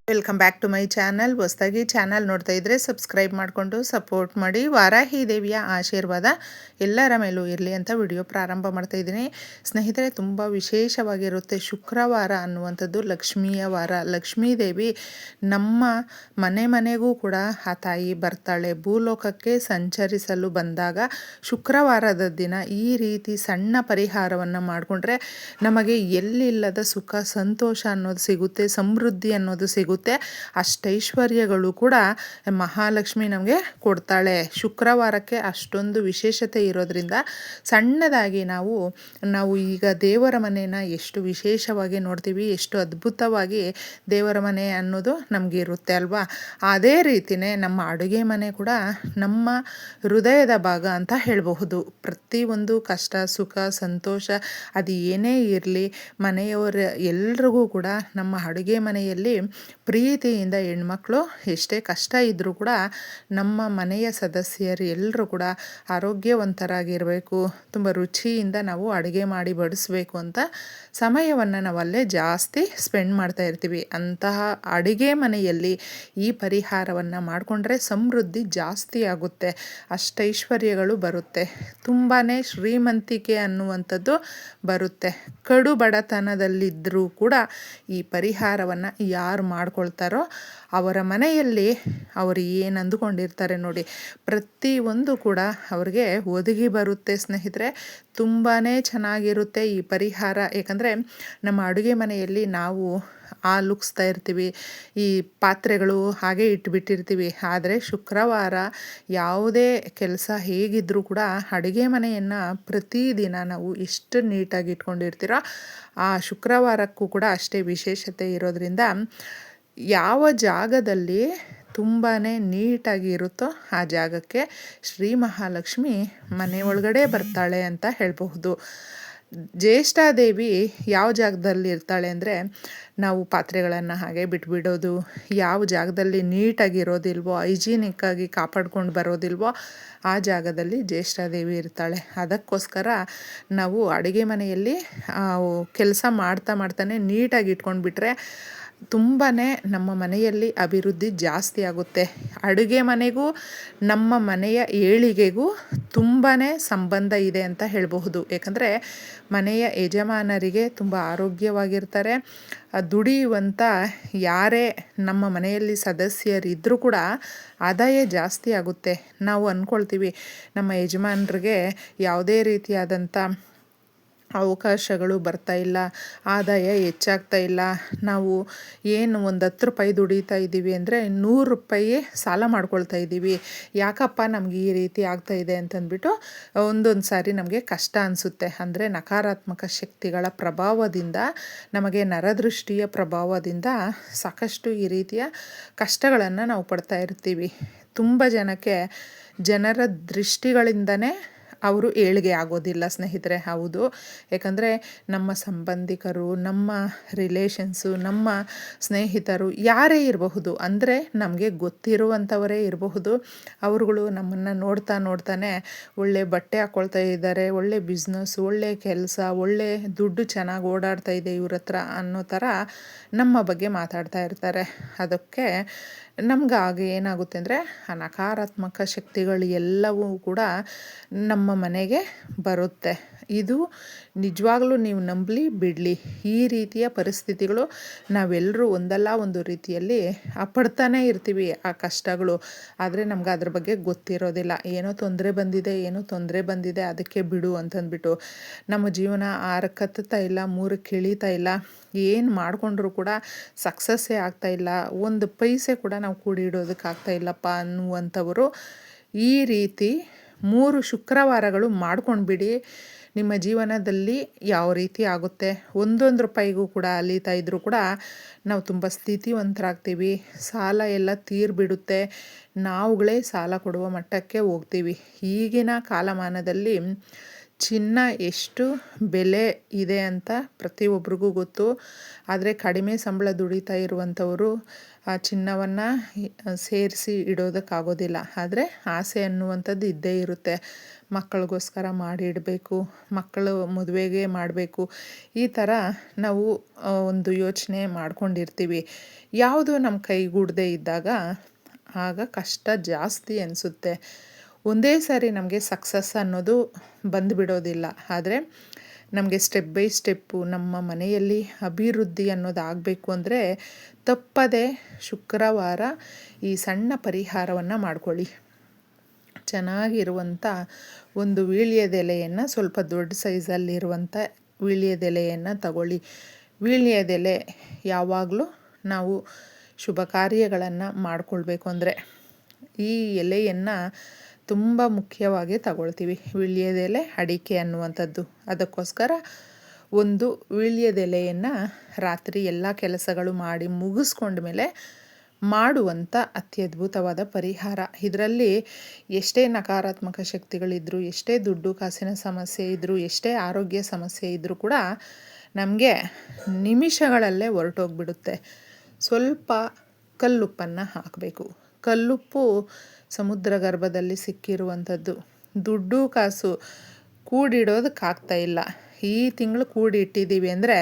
Welcome back to my channel. ಹೊಸದಾಗಿ channel ನೋಡ್ತಾ ಇದ್ದರೆ ಸಬ್ಸ್ಕ್ರೈಬ್ ಮಾಡಿಕೊಂಡು ಸಪೋರ್ಟ್ ಮಾಡಿ. ವಾರಾಹಿ ದೇವಿಯ ಆಶೀರ್ವಾದ ಎಲ್ಲರ ಮೇಲೂ ಇರಲಿ ಅಂತ ವಿಡಿಯೋ ಪ್ರಾರಂಭ ಮಾಡ್ತಾ ಇದ್ದೀನಿ. ಸ್ನೇಹಿತರೆ, ತುಂಬ ವಿಶೇಷವಾಗಿರುತ್ತೆ. ಶುಕ್ರವಾರ ಅನ್ನುವಂಥದ್ದು ಲಕ್ಷ್ಮಿಯ ವಾರ. ಲಕ್ಷ್ಮೀ ದೇವಿ ನಮ್ಮ ಮನೆಗೂ ಕೂಡ ಆ ತಾಯಿ ಬರ್ತಾಳೆ. ಭೂಲೋಕಕ್ಕೆ ಸಂಚರಿಸಲು ಬಂದಾಗ ಶುಕ್ರವಾರದ ದಿನ ಈ ರೀತಿ ಸಣ್ಣ ಪರಿಹಾರವನ್ನು ಮಾಡಿಕೊಂಡ್ರೆ ನಮಗೆ ಎಲ್ಲಿಲ್ಲದ ಸುಖ ಸಂತೋಷ ಅನ್ನೋದು ಸಿಗುತ್ತೆ, ಸಮೃದ್ಧಿ ಅನ್ನೋದು ಸಿಗುತ್ತೆ, ಅಷ್ಟೈಶ್ವರ್ಯಗಳು ಕೂಡ ಮಹಾಲಕ್ಷ್ಮಿ ನಮಗೆ ಕೊಡ್ತಾಳೆ. ಶುಕ್ರವಾರಕ್ಕೆ ಅಷ್ಟೊಂದು ವಿಶೇಷತೆ ಇರೋದ್ರಿಂದ ಸಣ್ಣದಾಗಿ ನಾವು ಈಗ ದೇವರ ಮನೆನ ಎಷ್ಟು ವಿಶೇಷವಾಗಿ ನೋಡ್ತೀವಿ, ಎಷ್ಟು ಅದ್ಭುತವಾಗಿ ದೇವರ ಮನೆ ಅನ್ನೋದು ನಮಗೆ ಇರುತ್ತೆ ಅಲ್ವಾ. ಅದೇ ರೀತಿಯೇ ನಮ್ಮ ಅಡುಗೆ ಮನೆ ಕೂಡ ನಮ್ಮ ಹೃದಯದ ಭಾಗ ಅಂತ ಹೇಳಬಹುದು. ಪ್ರತಿಯೊಂದು ಕಷ್ಟ ಸುಖ ಸಂತೋಷ ಅದು ಏನೇ ಇರಲಿ, ಮನೆಯವರ ಎಲ್ರಿಗೂ ಕೂಡ ನಮ್ಮ ಅಡುಗೆ ಮನೆಯಲ್ಲಿ ಪ್ರೀತಿಯಿಂದ ಹೆಣ್ಮಕ್ಳು ಎಷ್ಟೇ ಕಷ್ಟ ಇದ್ದರೂ ಕೂಡ ನಮ್ಮ ಮನೆಯ ಸದಸ್ಯರು ಎಲ್ಲರೂ ಕೂಡ ಆರೋಗ್ಯವಂತರಾಗಿರಬೇಕು, ತುಂಬ ರುಚಿಯಿಂದ ನಾವು ಅಡುಗೆ ಮಾಡಿ ಬಡಿಸ್ಬೇಕು ಅಂತ ಸಮಯವನ್ನು ನಾವಲ್ಲೇ ಜಾಸ್ತಿ ಸ್ಪೆಂಡ್ ಮಾಡ್ತಾ ಇರ್ತೀವಿ. ಅಂತಹ ಅಡುಗೆ ಮನೆಯಲ್ಲಿ ಈ ಪರಿಹಾರವನ್ನು ಮಾಡಿಕೊಂಡ್ರೆ ಸಮೃದ್ಧಿ ಜಾಸ್ತಿ ಆಗುತ್ತೆ, ಅಷ್ಟೈಶ್ವರ್ಯಗಳು ಬರುತ್ತೆ, ತುಂಬಾ ಶ್ರೀಮಂತಿಕೆ ಅನ್ನುವಂಥದ್ದು ಬರುತ್ತೆ. ಕಡು ಬಡತನದಲ್ಲಿದ್ದರೂ ಕೂಡ ಈ ಪರಿಹಾರವನ್ನು ಯಾರು ಮಾಡ್ಕೊಳ್ತಾರೋ ಅವರ ಮನೆಯಲ್ಲಿ ಅವರು ಏನು ಅಂದುಕೊಂಡಿರ್ತಾರೆ ನೋಡಿ, ಪ್ರತಿಯೊಂದು ಕೂಡ ಅವ್ರಿಗೆ ಒದಗಿ ಬರುತ್ತೆ. ಸ್ನೇಹಿತರೆ, ತುಂಬಾ ಚೆನ್ನಾಗಿರುತ್ತೆ ಈ ಪರಿಹಾರ. ಏಕೆಂದರೆ ನಮ್ಮ ಅಡುಗೆ ಮನೆಯಲ್ಲಿ ನಾವು ಲುಕ್ಸ್ತಾ ಇರ್ತೀವಿ, ಈ ಪಾತ್ರೆಗಳು ಹಾಗೆ ಇಟ್ಬಿಟ್ಟಿರ್ತೀವಿ. ಆದರೆ ಶುಕ್ರವಾರ ಯಾವುದೇ ಕೆಲಸ ಹೇಗಿದ್ದರೂ ಕೂಡ ಅಡುಗೆ ಮನೆಯನ್ನು ಪ್ರತಿದಿನ ನಾವು ಎಷ್ಟು ನೀಟಾಗಿ ಇಟ್ಕೊಂಡಿರ್ತೀರೋ ಆ ಶುಕ್ರವಾರಕ್ಕೂ ಕೂಡ ಅಷ್ಟೇ ವಿಶೇಷತೆ ಇರೋದ್ರಿಂದ ಯಾವ ಜಾಗದಲ್ಲಿ ತುಂಬಾ ನೀಟಾಗಿ ಇರುತ್ತೋ ಆ ಜಾಗಕ್ಕೆ ಶ್ರೀ ಮಹಾಲಕ್ಷ್ಮಿ ಮನೆ ಒಳಗಡೆ ಬರ್ತಾಳೆ ಅಂತ ಹೇಳಬಹುದು. ಜ್ಯೇಷ್ಠಾದೇವಿ ಯಾವ ಜಾಗದಲ್ಲಿ ಇರ್ತಾಳೆ ಅಂದರೆ, ನಾವು ಪಾತ್ರೆಗಳನ್ನು ಹಾಗೆ ಬಿಟ್ಬಿಡೋದು, ಯಾವ ಜಾಗದಲ್ಲಿ ನೀಟಾಗಿರೋದಿಲ್ವೋ, ಹೈಜೀನಿಕ್ಕಾಗಿ ಕಾಪಾಡ್ಕೊಂಡು ಬರೋದಿಲ್ವೋ ಆ ಜಾಗದಲ್ಲಿ ಜ್ಯೇಷ್ಠಾದೇವಿ ಇರ್ತಾಳೆ. ಅದಕ್ಕೋಸ್ಕರ ನಾವು ಅಡುಗೆ ಮನೆಯಲ್ಲಿ ಕೆಲಸ ಮಾಡ್ತಾನೆ ನೀಟಾಗಿ ಇಟ್ಕೊಂಡ್ಬಿಟ್ರೆ ತುಂಬಾ ನಮ್ಮ ಮನೆಯಲ್ಲಿ ಅಭಿವೃದ್ಧಿ ಜಾಸ್ತಿ ಆಗುತ್ತೆ. ಅಡುಗೆ ಮನೆಗೂ ನಮ್ಮ ಮನೆಯ ಏಳಿಗೆಗೂ ತುಂಬಾ ಸಂಬಂಧ ಇದೆ ಅಂತ ಹೇಳಬಹುದು. ಏಕೆಂದರೆ ಮನೆಯ ಯಜಮಾನರಿಗೆ ತುಂಬ ಆರೋಗ್ಯವಾಗಿರ್ತಾರೆ. ದುಡಿಯುವಂಥ ಯಾರೇ ನಮ್ಮ ಮನೆಯಲ್ಲಿ ಸದಸ್ಯರಿದ್ದರೂ ಕೂಡ ಆದಾಯ ಜಾಸ್ತಿ ಆಗುತ್ತೆ. ನಾವು ಅಂದ್ಕೊಳ್ತೀವಿ ನಮ್ಮ ಯಜಮಾನರಿಗೆ ಯಾವುದೇ ರೀತಿಯಾದಂಥ ಅವಕಾಶಗಳು ಬರ್ತಾ ಇಲ್ಲ, ಆದಾಯ ಹೆಚ್ಚಾಗ್ತಾ ಇಲ್ಲ, ನಾವು ಏನು ಒಂದು 10 ರೂಪಾಯಿ ದುಡಿತಾ ಇದ್ದೀವಿ ಅಂದರೆ 100 ರೂಪಾಯಿ ಸಾಲ ಮಾಡ್ಕೊಳ್ತಾ ಇದ್ದೀವಿ, ಯಾಕಪ್ಪ ನಮ್ಗೆ ಈ ರೀತಿ ಆಗ್ತಾ ಇದೆ ಅಂತಂದ್ಬಿಟ್ಟು ಒಂದೊಂದು ಸಾರಿ ನಮಗೆ ಕಷ್ಟ ಅನಿಸುತ್ತೆ. ಅಂದರೆ ನಕಾರಾತ್ಮಕ ಶಕ್ತಿಗಳ ಪ್ರಭಾವದಿಂದ, ನಮಗೆ ನರದೃಷ್ಟಿಯ ಪ್ರಭಾವದಿಂದ ಸಾಕಷ್ಟು ಈ ರೀತಿಯ ಕಷ್ಟಗಳನ್ನು ನಾವು ಪಡ್ತಾ ಇರ್ತೀವಿ. ತುಂಬ ಜನರ ದೃಷ್ಟಿಗಳಿಂದನೇ ಅವರು ಏಳಿಗೆ ಆಗೋದಿಲ್ಲ ಸ್ನೇಹಿತರೆ. ಹೌದು, ಯಾಕಂದರೆ ನಮ್ಮ ಸಂಬಂಧಿಕರು, ನಮ್ಮ ರಿಲೇಷನ್ಸು, ನಮ್ಮ ಸ್ನೇಹಿತರು ಯಾರೇ ಇರಬಹುದು, ಅಂದರೆ ನಮಗೆ ಗೊತ್ತಿರುವಂಥವರೇ ಇರಬಹುದು, ಅವರುಗಳು ನಮ್ಮನ್ನು ನೋಡ್ತಾನೆ ಒಳ್ಳೆ ಬಟ್ಟೆ ಹಾಕ್ಕೊಳ್ತಾ ಇದ್ದಾರೆ, ಒಳ್ಳೆ ಬಿಸ್ನೆಸ್, ಒಳ್ಳೆ ಕೆಲಸ, ಒಳ್ಳೆ ದುಡ್ಡು ಚೆನ್ನಾಗಿ ಓಡಾಡ್ತಾ ಇದೆ ಇವ್ರ ಹತ್ರ ಅನ್ನೋ ಥರ ನಮ್ಮ ಬಗ್ಗೆ ಮಾತಾಡ್ತಾ ಇರ್ತಾರೆ. ಅದಕ್ಕೆ ನಮ್ಗೆ ಆಗ ಏನಾಗುತ್ತೆ ಅಂದರೆ ಆ ನಕಾರಾತ್ಮಕ ಶಕ್ತಿಗಳು ಎಲ್ಲವೂ ಕೂಡ ನಮ್ಮ ಮನೆಗೆ ಬರುತ್ತೆ. ಇದು ನಿಜವಾಗ್ಲೂ ನೀವು ನಂಬಲಿ ಬಿಡಲಿ, ಈ ರೀತಿಯ ಪರಿಸ್ಥಿತಿಗಳು ನಾವೆಲ್ಲರೂ ಒಂದಲ್ಲ ಒಂದು ರೀತಿಯಲ್ಲಿ ಪಡ್ತಾನೆ ಇರ್ತೀವಿ ಆ ಕಷ್ಟಗಳು. ಆದರೆ ನಮ್ಗೆ ಅದ್ರ ಬಗ್ಗೆ ಗೊತ್ತಿರೋದಿಲ್ಲ. ಏನೋ ತೊಂದರೆ ಬಂದಿದೆ ಅದಕ್ಕೆ ಬಿಡು ಅಂತಂದ್ಬಿಟ್ಟು ನಮ್ಮ ಜೀವನ 6ಕ್ಕೆ ಹತ್ತುತ್ತಾ ಇಲ್ಲ, 3ಕ್ಕೆ ಇಳೀತಾ ಇಲ್ಲ, ಏನು ಮಾಡಿಕೊಂಡ್ರೂ ಕೂಡ ಸಕ್ಸಸ್ಸೇ ಆಗ್ತಾಯಿಲ್ಲ, ಒಂದು ಪೈಸೆ ಕೂಡ ನಾವು ಕೂಡಿಡೋದಕ್ಕಾಗ್ತಾ ಇಲ್ಲಪ್ಪ ಅನ್ನುವಂಥವರು ಈ ರೀತಿ 3 ಶುಕ್ರವಾರಗಳು ಮಾಡ್ಕೊಂಡ್ಬಿಡಿ. ನಿಮ್ಮ ಜೀವನದಲ್ಲಿ ಯಾವ ರೀತಿ ಆಗುತ್ತೆ, ಒಂದೊಂದು ರೂಪಾಯಿಗೂ ಕೂಡ ಅಲೀತಾ ಇದ್ದರೂ ಕೂಡ ನಾವು ತುಂಬ ಸ್ಥಿತಿವಂತರಾಗ್ತೀವಿ, ಸಾಲ ಎಲ್ಲ ತೀರ್ಬಿಡುತ್ತೆ, ನಾವುಗಳೇ ಸಾಲ ಕೊಡುವ ಮಟ್ಟಕ್ಕೆ ಹೋಗ್ತೀವಿ. ಈಗಿನ ಕಾಲಮಾನದಲ್ಲಿ ಚಿನ್ನ ಎಷ್ಟು ಬೆಲೆ ಇದೆ ಅಂತ ಪ್ರತಿಯೊಬ್ಬರಿಗೂ ಗೊತ್ತು. ಆದರೆ ಕಡಿಮೆ ಸಂಬಳ ದುಡಿತಾ ಇರುವಂಥವರು ಆ ಚಿನ್ನವನ್ನು ಸೇರಿಸಿ ಇಡೋದಕ್ಕಾಗೋದಿಲ್ಲ. ಆದರೆ ಆಸೆ ಅನ್ನುವಂಥದ್ದು ಇದ್ದೇ ಇರುತ್ತೆ. ಮಕ್ಕಳಿಗೋಸ್ಕರ ಮಾಡಿಡಬೇಕು, ಮಕ್ಕಳು ಮದುವೆಗೆ ಮಾಡಬೇಕು, ಈ ಥರ ನಾವು ಒಂದು ಯೋಚನೆ ಮಾಡ್ಕೊಂಡಿರ್ತೀವಿ. ಯಾವುದು ನಮ್ಮ ಕೈಗೂಡದೇ ಇದ್ದಾಗ ಆಗ ಕಷ್ಟ ಜಾಸ್ತಿ ಅನಿಸುತ್ತೆ. ಒಂದೇ ಸಾರಿ ನಮಗೆ ಸಕ್ಸಸ್ ಅನ್ನೋದು ಬಂದುಬಿಡೋದಿಲ್ಲ. ಆದರೆ ನಮಗೆ ಸ್ಟೆಪ್ ಬೈ ಸ್ಟೆಪ್ಪು ನಮ್ಮ ಮನೆಯಲ್ಲಿ ಅಭಿವೃದ್ಧಿ ಅನ್ನೋದು ಆಗಬೇಕು ಅಂದರೆ ತಪ್ಪದೆ ಶುಕ್ರವಾರ ಈ ಸಣ್ಣ ಪರಿಹಾರವನ್ನು ಮಾಡ್ಕೊಳ್ಳಿ. ಚೆನ್ನಾಗಿರುವಂಥ ಒಂದು ವೀಳ್ಯದೆಲೆಯನ್ನು, ಸ್ವಲ್ಪ ದೊಡ್ಡ ಸೈಜಲ್ಲಿರುವಂಥ ವೀಳ್ಯದೆಲೆಯನ್ನು ತಗೊಳ್ಳಿ. ವೀಳ್ಯದೆಲೆ ಯಾವಾಗಲೂ ನಾವು ಶುಭ ಕಾರ್ಯಗಳನ್ನು ಮಾಡಿಕೊಳ್ಬೇಕು ಅಂದರೆ ಈ ಎಲೆಯನ್ನು ತುಂಬ ಮುಖ್ಯವಾಗಿ ತಗೊಳ್ತೀವಿ. ವೀಳ್ಯದೆಲೆ ಅಡಿಕೆ ಅನ್ನುವಂಥದ್ದು. ಅದಕ್ಕೋಸ್ಕರ ಒಂದು ವೀಳ್ಯದೆಲೆಯನ್ನು ರಾತ್ರಿ ಎಲ್ಲ ಕೆಲಸಗಳು ಮಾಡಿ ಮುಗಿಸ್ಕೊಂಡ್ಮೇಲೆ ಮಾಡುವಂಥ ಅತ್ಯದ್ಭುತವಾದ ಪರಿಹಾರ. ಇದರಲ್ಲಿ ಎಷ್ಟೇ ನಕಾರಾತ್ಮಕ ಶಕ್ತಿಗಳಿದ್ದರೂ, ಎಷ್ಟೇ ದುಡ್ಡು ಕಾಸಿನ ಸಮಸ್ಯೆ ಇದ್ದರೂ, ಎಷ್ಟೇ ಆರೋಗ್ಯ ಸಮಸ್ಯೆ ಇದ್ದರೂ ಕೂಡ ನಮಗೆ ನಿಮಿಷಗಳಲ್ಲೇ ಹೊರಟೋಗ್ಬಿಡುತ್ತೆ. ಸ್ವಲ್ಪ ಕಲ್ಲುಪ್ಪನ್ನು ಹಾಕಬೇಕು. ಕಲ್ಲುಪ್ಪು ಸಮುದ್ರ ಗರ್ಭದಲ್ಲಿ ಸಿಕ್ಕಿರುವಂಥದ್ದು. ದುಡ್ಡು ಕಾಸು ಕೂಡಿಡೋದಕ್ಕಾಗ್ತಾಯಿಲ್ಲ. ಈ ತಿಂಗಳು ಕೂಡಿಟ್ಟಿದ್ದೀವಿ ಅಂದರೆ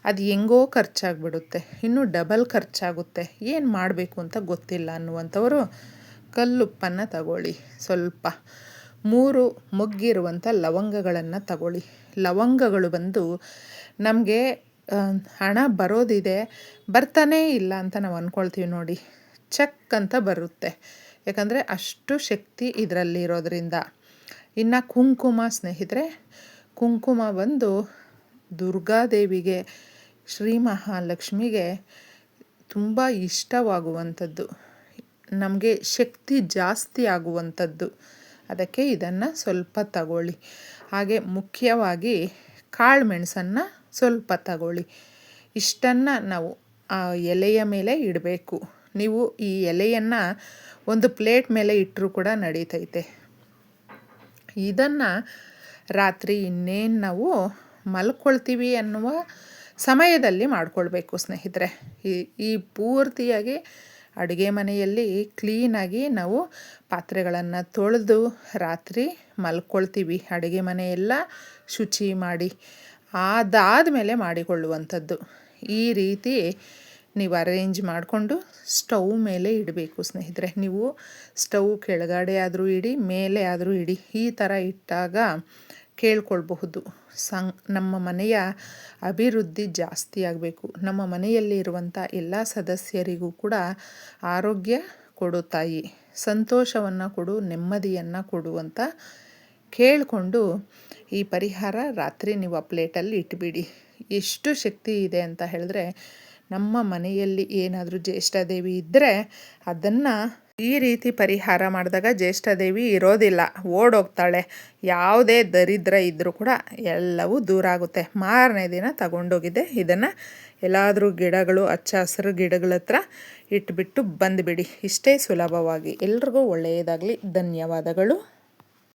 ಅದು ಹೆಂಗೋ ಖರ್ಚಾಗ್ಬಿಡುತ್ತೆ, ಇನ್ನೂ ಡಬಲ್ ಖರ್ಚಾಗುತ್ತೆ, ಏನು ಮಾಡಬೇಕು ಅಂತ ಗೊತ್ತಿಲ್ಲ ಅನ್ನುವಂಥವರು ಕಲ್ಲುಪ್ಪನ್ನು ತಗೊಳ್ಳಿ. ಸ್ವಲ್ಪ 3 ಮೊಗ್ಗಿರುವಂಥ ಲವಂಗಗಳನ್ನು ತಗೊಳ್ಳಿ. ಲವಂಗಗಳು ಬಂದು ನಮಗೆ ಹಣ ಬರೋದಿದೆ, ಬರ್ತಾನೇ ಇಲ್ಲ ಅಂತ ನಾವು ಅಂದ್ಕೊಳ್ತೀವಿ ನೋಡಿ, ಚಕ್ ಅಂತ ಬರುತ್ತೆ. ಯಾಕಂದರೆ ಅಷ್ಟು ಶಕ್ತಿ ಇದರಲ್ಲಿ ಇರೋದರಿಂದ. ಇನ್ನು ಕುಂಕುಮ ಸ್ನೇಹಿತರೆ, ಕುಂಕುಮ ಬಂದು ದುರ್ಗಾದೇವಿಗೆ, ಶ್ರೀ ಮಹಾಲಕ್ಷ್ಮಿಗೆ ತುಂಬ ಇಷ್ಟವಾಗುವಂಥದ್ದು, ನಮಗೆ ಶಕ್ತಿ ಜಾಸ್ತಿ ಆಗುವಂಥದ್ದು. ಅದಕ್ಕೆ ಇದನ್ನು ಸ್ವಲ್ಪ ತಗೊಳ್ಳಿ. ಹಾಗೆ ಮುಖ್ಯವಾಗಿ ಕಾಳು ಮೆಣಸನ್ನು ಸ್ವಲ್ಪ ತಗೊಳ್ಳಿ. ಇಷ್ಟನ್ನು ನಾವು ಆ ಎಲೆಯ ಮೇಲೆ ಇಡಬೇಕು. ನೀವು ಈ ಎಲೆಯನ್ನು ಒಂದು ಪ್ಲೇಟ್ ಮೇಲೆ ಇಟ್ಟರೂ ಕೂಡ ನಡೀತೈತೆ. ಇದನ್ನು ರಾತ್ರಿ ಇನ್ನೇನು ನಾವು ಮಲ್ಕೊಳ್ತೀವಿ ಅನ್ನುವ ಸಮಯದಲ್ಲಿ ಮಾಡ್ಕೊಳ್ಬೇಕು ಸ್ನೇಹಿತರೆ. ಈ ಪೂರ್ತಿಯಾಗಿ ಅಡುಗೆ ಮನೆಯಲ್ಲಿ ಕ್ಲೀನಾಗಿ ನಾವು ಪಾತ್ರೆಗಳನ್ನು ತೊಳೆದು ರಾತ್ರಿ ಮಲ್ಕೊಳ್ತೀವಿ. ಅಡುಗೆ ಮನೆಯೆಲ್ಲ ಶುಚಿ ಮಾಡಿ ಅದಾದಮೇಲೆ ಮಾಡಿಕೊಳ್ಳುವಂಥದ್ದು. ಈ ರೀತಿ ನೀವು ಅರೇಂಜ್ ಮಾಡಿಕೊಂಡು ಸ್ಟವ್ ಮೇಲೆ ಇಡಬೇಕು ಸ್ನೇಹಿತರೆ. ನೀವು ಸ್ಟವ್ ಕೆಳಗಡೆ ಆದರೂ ಇಡಿ, ಮೇಲೆ ಆದರೂ ಇಡಿ. ಈ ಥರ ಇಟ್ಟಾಗ ಕೇಳ್ಕೊಳ್ಬಹುದು, ನಮ್ಮ ಮನೆಯ ಅಭಿವೃದ್ಧಿ ಜಾಸ್ತಿ ಆಗಬೇಕು, ನಮ್ಮ ಮನೆಯಲ್ಲಿ ಇರುವಂಥ ಎಲ್ಲ ಸದಸ್ಯರಿಗೂ ಕೂಡ ಆರೋಗ್ಯ ಕೊಡು ತಾಯಿ, ಸಂತೋಷವನ್ನು ಕೊಡು, ನೆಮ್ಮದಿಯನ್ನು ಕೊಡು ಅಂತ ಕೇಳಿಕೊಂಡು ಈ ಪರಿಹಾರ ರಾತ್ರಿ ನೀವು ಆ ಪ್ಲೇಟಲ್ಲಿ ಇಟ್ಬಿಡಿ. ಎಷ್ಟು ಶಕ್ತಿ ಇದೆ ಅಂತ ಹೇಳಿದ್ರೆ, ನಮ್ಮ ಮನೆಯಲ್ಲಿ ಏನಾದರೂ ಜ್ಯೇಷ್ಠದೇವಿ ಇದ್ದರೆ ಅದನ್ನು ಈ ರೀತಿ ಪರಿಹಾರ ಮಾಡಿದಾಗ ಜ್ಯೇಷ್ಠದೇವಿ ಇರೋದಿಲ್ಲ, ಓಡೋಗ್ತಾಳೆ. ಯಾವುದೇ ದರಿದ್ರ ಇದ್ದರೂ ಕೂಡ ಎಲ್ಲವೂ ದೂರ ಆಗುತ್ತೆ. ಮಾರನೇ ದಿನ ತಗೊಂಡೋಗಿದೆ ಇದನ್ನು ಎಲ್ಲಾದರೂ ಗಿಡಗಳು, ಹಚ್ಚ ಹಸಿರು ಗಿಡಗಳ ಹತ್ರ ಇಟ್ಬಿಟ್ಟು ಬಂದುಬಿಡಿ. ಇಷ್ಟೇ ಸುಲಭವಾಗಿ. ಎಲ್ರಿಗೂ ಒಳ್ಳೆಯದಾಗಲಿ. ಧನ್ಯವಾದಗಳು.